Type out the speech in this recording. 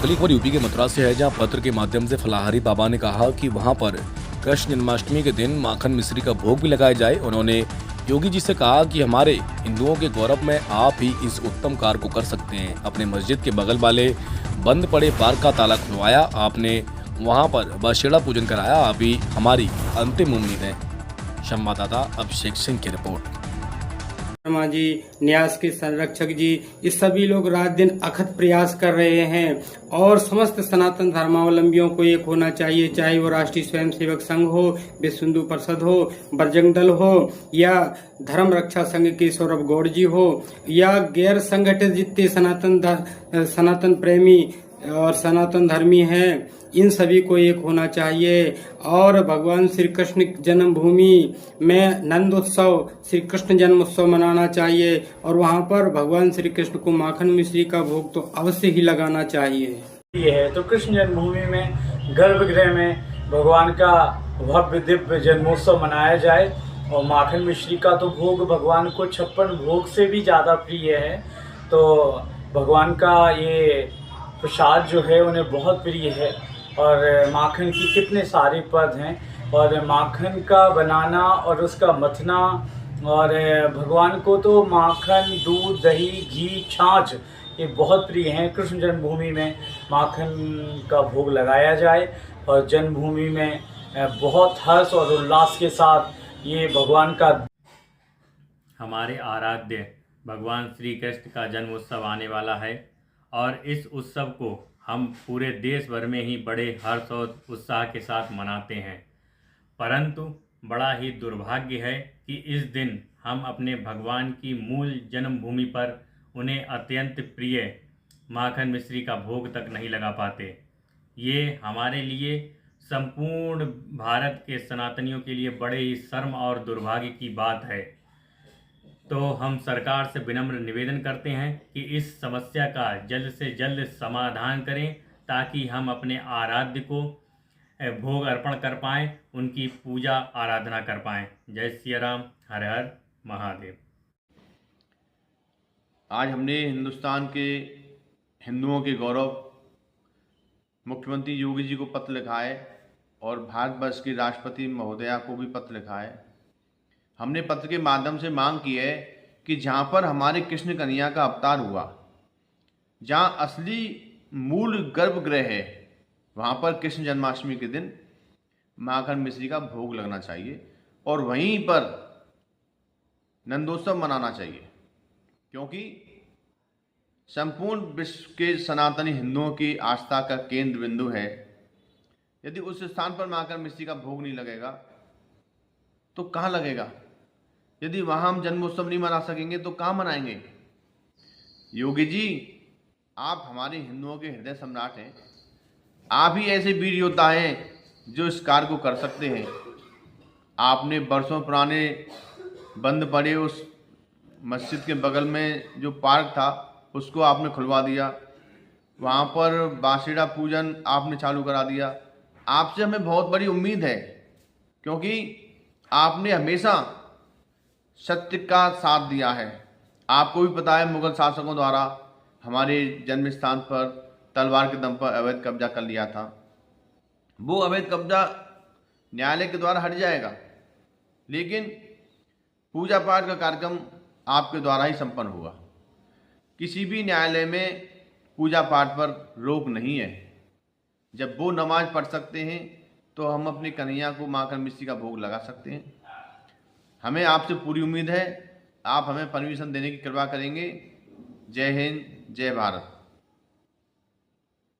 अगली खबर यूपी के मथुरा से है, जहां पत्र के माध्यम से फलाहारी बाबा ने कहा कि वहां पर कृष्ण जन्माष्टमी के दिन माखन मिश्री का भोग भी लगाया जाए। उन्होंने योगी जी से कहा कि हमारे हिंदुओं के गौरव में आप ही इस उत्तम कार्य को कर सकते हैं। अपने मस्जिद के बगल वाले बंद पड़े पार्क का ताला खुलवाया, आपने वहां पर बछड़ा पूजन कराया। आप ही हमारी अंतिम उम्मीद है। संवाददाता अभिषेक सिंह की रिपोर्ट। शर्मा जी, न्यास के संरक्षक जी, ये सभी लोग रात दिन अथक प्रयास कर रहे हैं और समस्त सनातन धर्मावलंबियों को एक होना चाहिए, चाहे वो राष्ट्रीय स्वयंसेवक संघ हो, विश्व हिंदू परिषद हो, बजरंग दल हो या धर्म रक्षा संघ के सौरभ गौड़ जी हो या गैर संगठित जितने सनातन प्रेमी और सनातन धर्मी हैं, इन सभी को एक होना चाहिए और भगवान श्री कृष्ण जन्मभूमि में नंद उत्सव, श्री कृष्ण जन्म उत्सव मनाना चाहिए और वहां पर भगवान श्री कृष्ण को माखन मिश्री का भोग तो अवश्य ही लगाना चाहिए। ये है तो कृष्ण जन्मभूमि में गर्भगृह में भगवान का भव्य दिव्य जन्मोत्सव मनाया जाए और माखन मिश्री का तो भोग भगवान को 56 भोग से भी ज़्यादा प्रिय है। तो भगवान का ये प्रसाद जो है उन्हें बहुत प्रिय है और माखन की कितने सारे पद हैं और माखन का बनाना और उसका मथना, और भगवान को तो माखन, दूध, दही, घी, छाछ ये बहुत प्रिय हैं। कृष्ण जन्मभूमि में माखन का भोग लगाया जाए और जन्मभूमि में बहुत हर्ष और उल्लास के साथ ये भगवान का हमारे आराध्य भगवान श्री कृष्ण का जन्म उत्सव आने वाला है और इस उत्सव को हम पूरे देश भर में ही बड़े हर्ष और उत्साह के साथ मनाते हैं। परंतु बड़ा ही दुर्भाग्य है कि इस दिन हम अपने भगवान की मूल जन्मभूमि पर उन्हें अत्यंत प्रिय माखन मिश्री का भोग तक नहीं लगा पाते। ये हमारे लिए, संपूर्ण भारत के सनातनियों के लिए बड़े ही शर्म और दुर्भाग्य की बात है। तो हम सरकार से विनम्र निवेदन करते हैं कि इस समस्या का जल्द से जल्द समाधान करें ताकि हम अपने आराध्य को भोग अर्पण कर पाएँ, उनकी पूजा आराधना कर पाएँ। जय सिया राम, हर हर महादेव। आज हमने हिंदुस्तान के हिंदुओं के गौरव मुख्यमंत्री योगी जी को पत्र लिखा है और भारतवर्ष की राष्ट्रपति महोदया को भी पत्र लिखा है। हमने पत्र के माध्यम से मांग की है कि जहाँ पर हमारे कृष्ण कन्हैया का अवतार हुआ, जहाँ असली मूल गर्भगृह है, वहाँ पर कृष्ण जन्माष्टमी के दिन माखन मिश्री का भोग लगना चाहिए और वहीं पर नंदोत्सव मनाना चाहिए, क्योंकि संपूर्ण विश्व के सनातनी हिंदुओं की आस्था का केंद्र बिंदु है। यदि उस स्थान पर माखन मिश्री का भोग नहीं लगेगा तो कहाँ लगेगा? यदि वहाँ हम जन्मोत्सव नहीं मना सकेंगे तो कहाँ मनाएंगे? योगी जी, आप हमारे हिंदुओं के हृदय सम्राट हैं। आप ही ऐसे वीर योद्धा हैं जो इस कार्य को कर सकते हैं। आपने वर्षों पुराने बंद पड़े उस मस्जिद के बगल में जो पार्क था उसको आपने खुलवा दिया, वहाँ पर बाछड़ा पूजन आपने चालू करा दिया। आपसे हमें बहुत बड़ी उम्मीद है, क्योंकि आपने हमेशा सत्य का साथ दिया है। आपको भी पता है, मुगल शासकों द्वारा हमारे जन्म स्थान पर तलवार के दम पर अवैध कब्जा कर लिया था। वो अवैध कब्जा न्यायालय के द्वारा हट जाएगा, लेकिन पूजा पाठ का कार्यक्रम आपके द्वारा ही संपन्न होगा। किसी भी न्यायालय में पूजा पाठ पर रोक नहीं है। जब वो नमाज पढ़ सकते हैं तो हम अपने कन्हैया को माखन मिश्री का भोग लगा सकते हैं। हमें आपसे पूरी उम्मीद है, आप हमें परमिशन देने की कृपा करेंगे। जय हिंद, जय भारत।